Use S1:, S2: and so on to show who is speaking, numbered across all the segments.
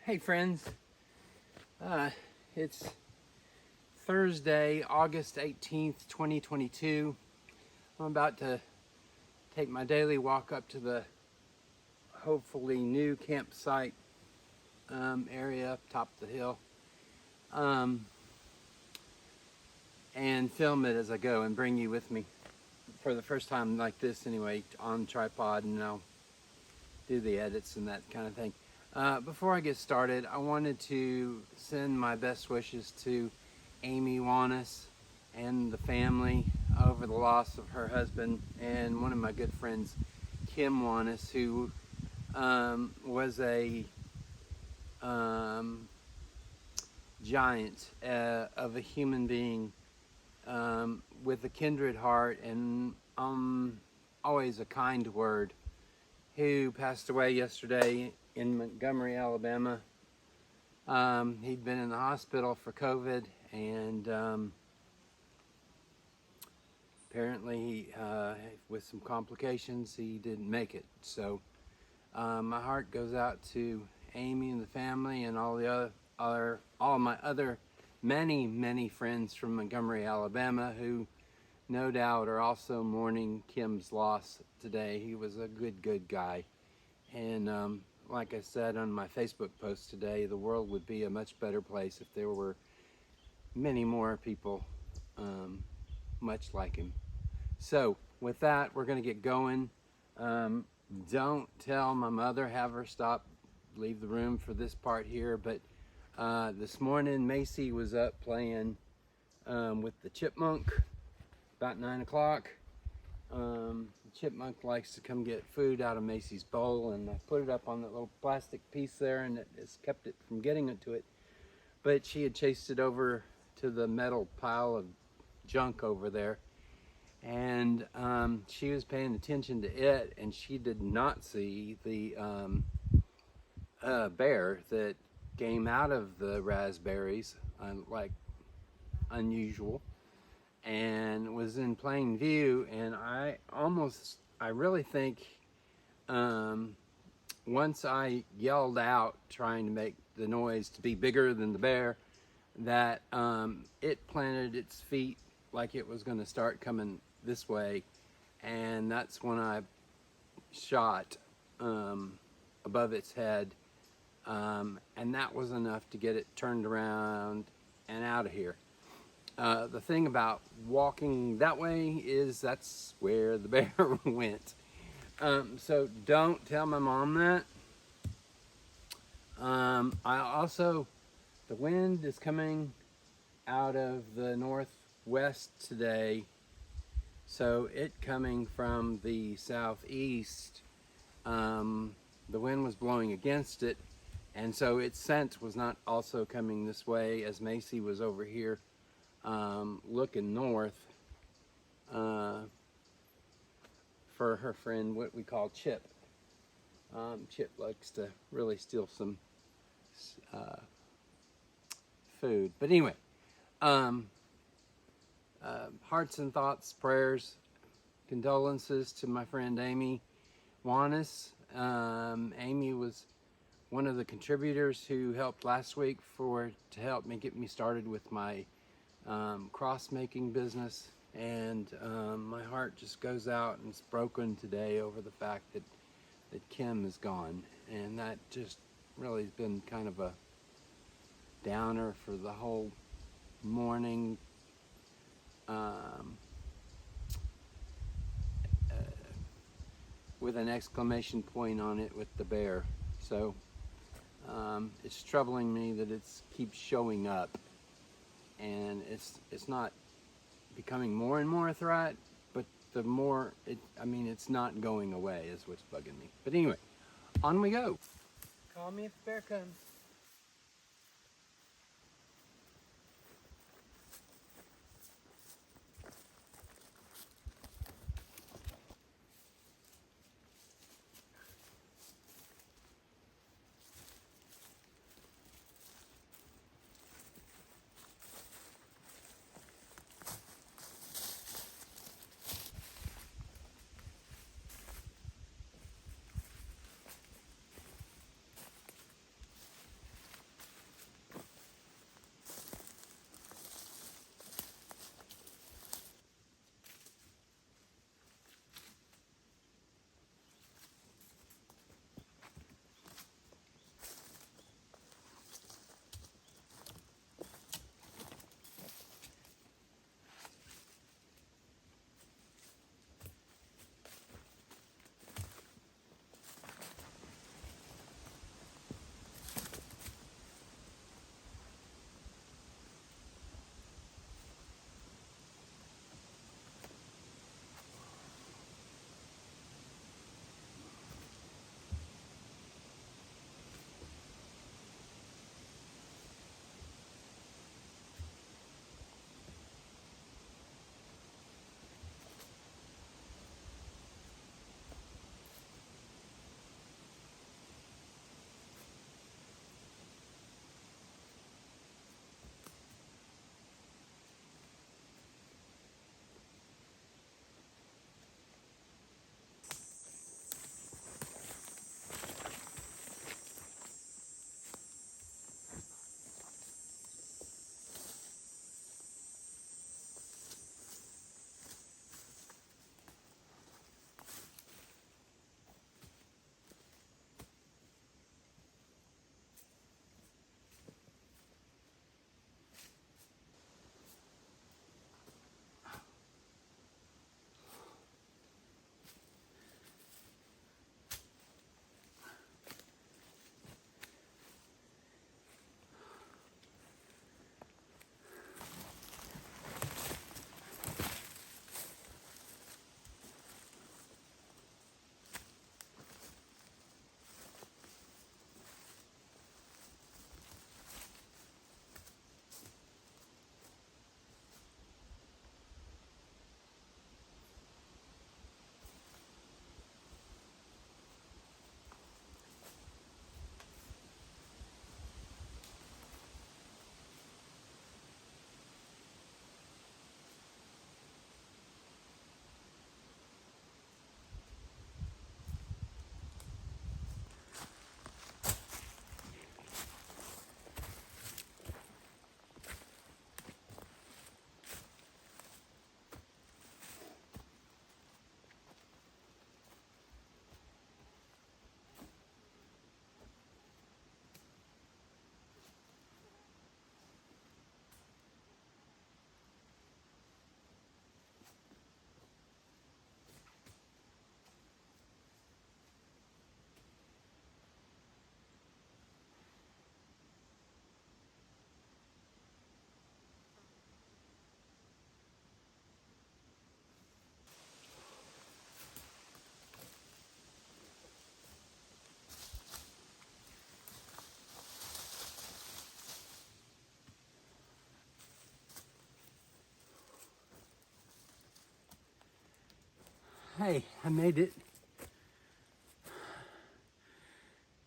S1: Hey friends, it's Thursday, August 18th, 2022. I'm about to take my daily walk up to the hopefully new campsite area up top of the hill and film it as I go and bring you with me for the first time like this anyway, on tripod, and I'll do the edits and that kind of thing. Before I get started, I wanted to send my best wishes to Amy Wanous and the family over the loss of her husband and one of my good friends, Kim Wanous, who was a giant of a human being with a kindred heart and always a kind word, who passed away yesterday in Montgomery, Alabama. He'd been in the hospital for COVID, and apparently with some complications he didn't make it. So my heart goes out to Amy and the family and all my other many friends from Montgomery, Alabama, who no doubt are also mourning Kim's loss today. He was a good guy, and like I said on my Facebook post today, the world would be a much better place if there were many more people much like him. So with that, we're going to get going. Don't tell my mother, have her leave the room for this part here, but this morning Maycee was up playing with the chipmunk about 9 o'clock. The chipmunk likes to come get food out of Maycee's bowl, and I put it up on that little plastic piece there, and it has kept it from getting into it. But she had chased it over to the metal pile of junk over there, and she was paying attention to it, and she did not see the bear that came out of the raspberries, like unusual, and was in plain view. And I really think once I yelled out trying to make the noise to be bigger than the bear, that it planted its feet like it was going to start coming this way, and that's when I shot above its head, and that was enough to get it turned around and out of here. The thing about walking that way is that's where the bear went. So don't tell my mom that. The wind is coming out of the northwest today, so it coming from the southeast, the wind was blowing against it, and so its scent was not also coming this way, as Maycee was over here looking north for her friend, what we call Chip. Chip likes to really steal some food. But anyway, hearts and thoughts, prayers, condolences to my friend Amy Wanous. Amy was one of the contributors who helped last week to help me get me started with my cross making business, and my heart just goes out and it's broken today over the fact that Kim is gone, and that just really has been kind of a downer for the whole morning. With an exclamation point on it with the bear. So it's troubling me that it keeps showing up, and it's not becoming more and more a threat, but the more it's not going away is what's bugging me. But anyway, on we go. Call me if the bear comes. Hey, I made it.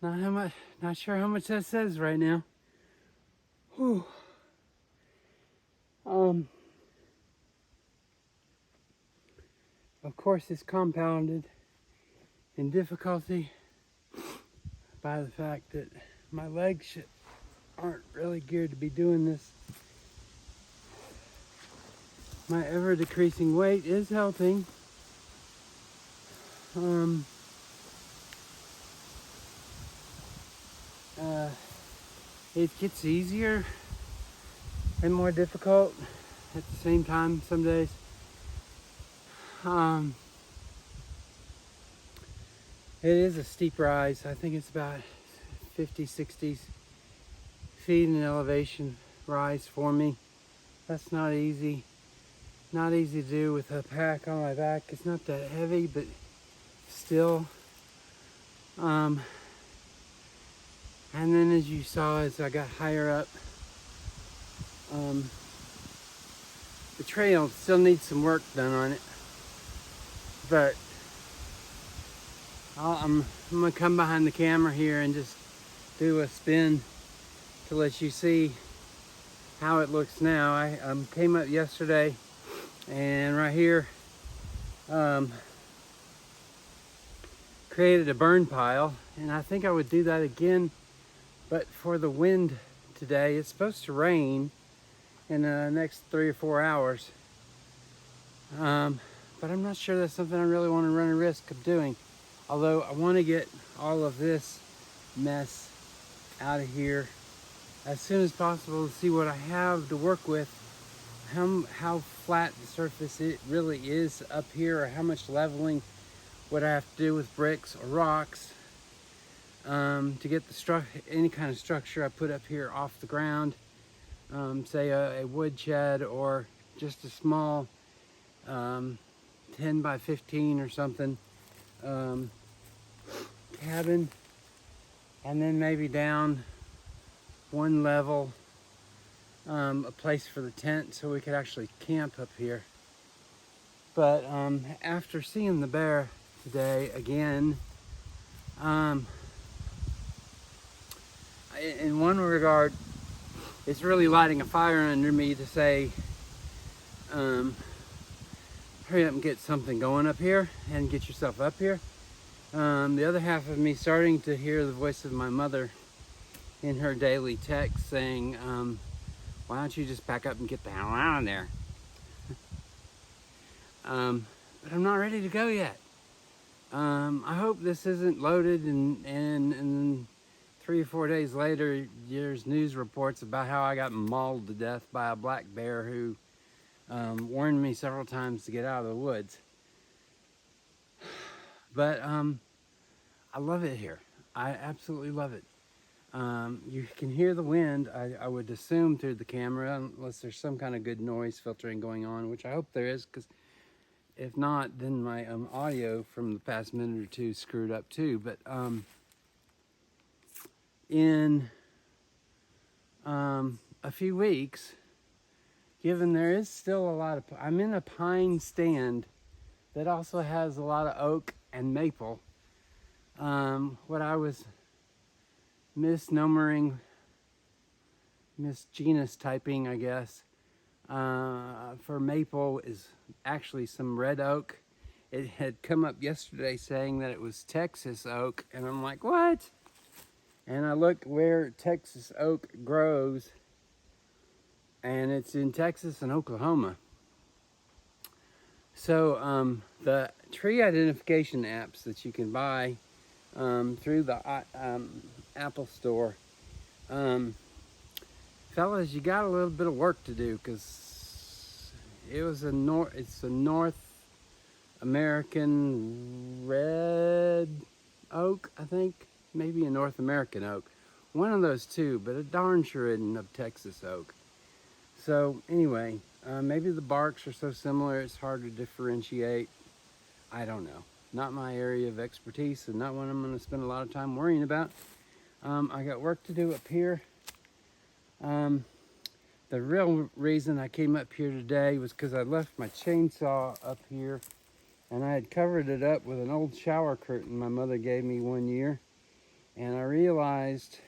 S1: Not sure how much that says right now. Whew. Of course, it's compounded in difficulty by the fact that my legs aren't really geared to be doing this. My ever decreasing weight is helping. It gets easier and more difficult at the same time some days. It is a steep rise. I think it's about 50, 60 feet in elevation rise for me. That's not easy. Not easy to do with a pack on my back. It's not that heavy, but still. And then as you saw, as I got higher up, the trail still needs some work done on it. But I'm gonna come behind the camera here and just do a spin to let you see how it looks now. I came up yesterday, and right here created a burn pile, and I think I would do that again, but for the wind today, it's supposed to rain in the next 3 or 4 hours, but I'm not sure that's something I really want to run a risk of doing, although I want to get all of this mess out of here as soon as possible to see what I have to work with, how flat the surface it really is up here, or how much leveling would I have to do with bricks or rocks to get the any kind of structure I put up here off the ground, say a wood shed or just a small 10 by 15 or something cabin, and then maybe down one level a place for the tent so we could actually camp up here. But after seeing the bear today again, in one regard, it's really lighting a fire under me to say, hurry up and get something going up here and get yourself up here. The other half of me starting to hear the voice of my mother in her daily text saying, why don't you just pack up and get the hell out of there? But I'm not ready to go yet. I hope this isn't loaded and 3 or 4 days later there's news reports about how I got mauled to death by a black bear who warned me several times to get out of the woods. But I love it here. I absolutely love it. You can hear the wind, I would assume, through the camera, unless there's some kind of good noise filtering going on, which I hope there is, because if not, then my audio from the past minute or two screwed up too. But in a few weeks, given there is still a lot of, I'm in a pine stand that also has a lot of oak and maple. What I was misnomering, misgenus typing, I guess, for maple is actually some red oak. It had come up yesterday saying that it was Texas oak, and I'm like, what? And I looked where Texas oak grows, and it's in Texas and Oklahoma. So the tree identification apps that you can buy through the Apple Store, fellas, you got a little bit of work to do, because it's a North American red oak, I think, maybe a North American oak, one of those two, but a darn sure isn't of Texas oak. So anyway, maybe the barks are so similar it's hard to differentiate. I don't know. Not my area of expertise, and not one I'm going to spend a lot of time worrying about. I got work to do up here. The real reason I came up here today was because I left my chainsaw up here And I had covered it up with an old shower curtain my mother gave me one year. And I realized,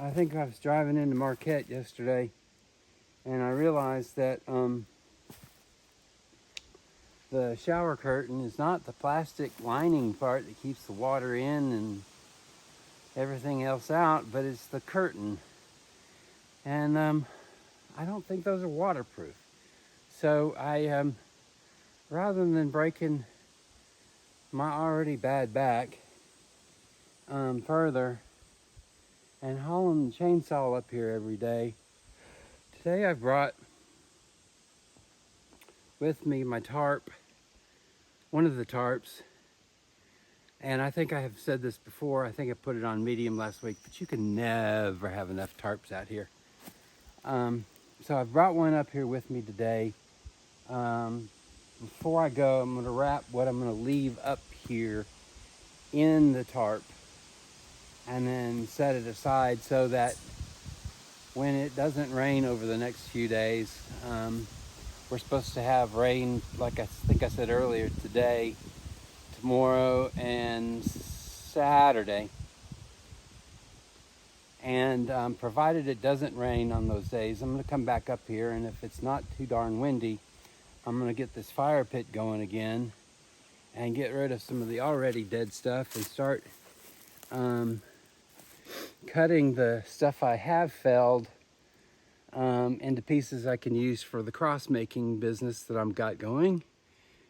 S1: I think I was driving into Marquette yesterday, and I realized that the shower curtain is not the plastic lining part that keeps the water in and everything else out, but it's the curtain. And I don't think those are waterproof. So I, rather than breaking my already bad back further and hauling the chainsaw up here every day, today I brought with me my tarp, one of the tarps. And I think I have said this before, I think I put it on medium last week, but you can never have enough tarps out here. So I've brought one up here with me today. Before I go, I'm going to wrap what I'm going to leave up here in the tarp and then set it aside so that when it doesn't rain over the next few days, we're supposed to have rain, like I think I said earlier, today, tomorrow, and Saturday. And provided it doesn't rain on those days, I'm going to come back up here, and if it's not too darn windy, I'm going to get this fire pit going again and get rid of some of the already dead stuff and start cutting the stuff I have felled into pieces I can use for the cross making business that I've got going.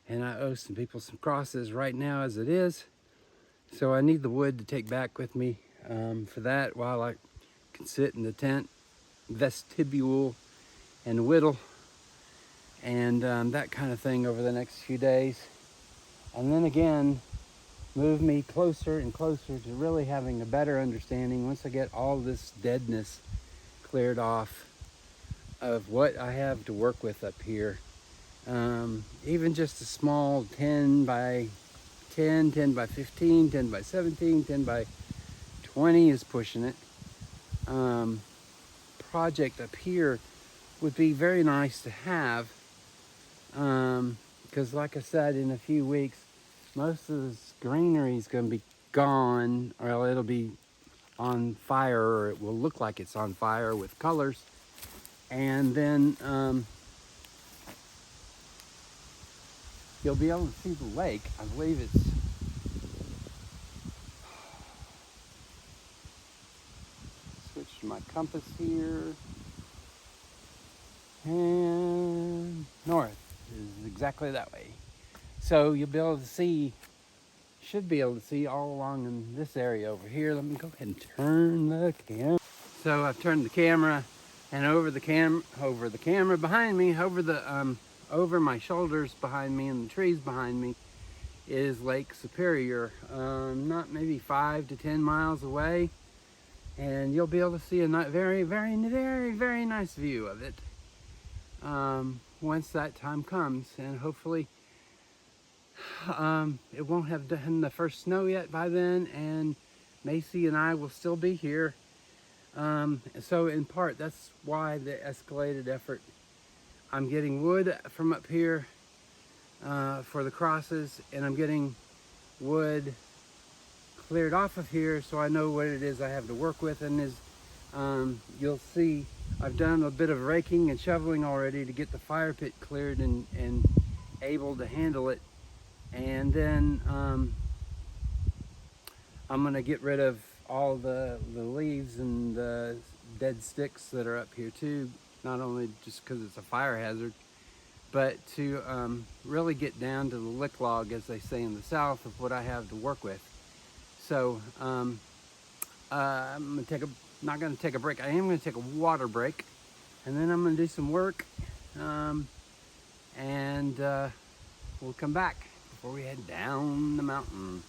S1: And I owe some people some crosses right now as it is. So I need the wood to take back with me for that while I can sit in the tent, vestibule, and whittle and that kind of thing over the next few days. And then again, move me closer and closer to really having a better understanding once I get all this deadness cleared off of what I have to work with up here. Even just a small 10 by 10, 10 by 15, 10 by 17, 10 by 20 is pushing it. Project up here would be very nice to have, because like I said, in a few weeks, most of this greenery is going to be gone, or it'll be on fire, or it will look like it's on fire with colors. And then you'll be able to see the lake. I believe it's switch to my compass here, and north is exactly that way. So you'll be able to see, should be able to see all along in this area over here. Let me go ahead and turn the camera. So I've turned the camera, and over the camera behind me, over my shoulders behind me and the trees behind me is Lake Superior, not maybe 5 to 10 miles away, and you'll be able to see a very, very, very, very nice view of it once that time comes. And hopefully it won't have done the first snow yet by then, and Maycee and I will still be here. So in part, that's why the escalated effort. I'm getting wood from up here for the crosses, and I'm getting wood cleared off of here so I know what it is I have to work with. And as you'll see, I've done a bit of raking and shoveling already to get the fire pit cleared and able to handle it. And then I'm going to get rid of all the leaves and the dead sticks that are up here too, not only just because it's a fire hazard, but to really get down to the lick log, as they say in the South, of what I have to work with. So I'm not going to take a break. I am going to take a water break, and then I'm going to do some work, and we'll come back before we head down the mountain.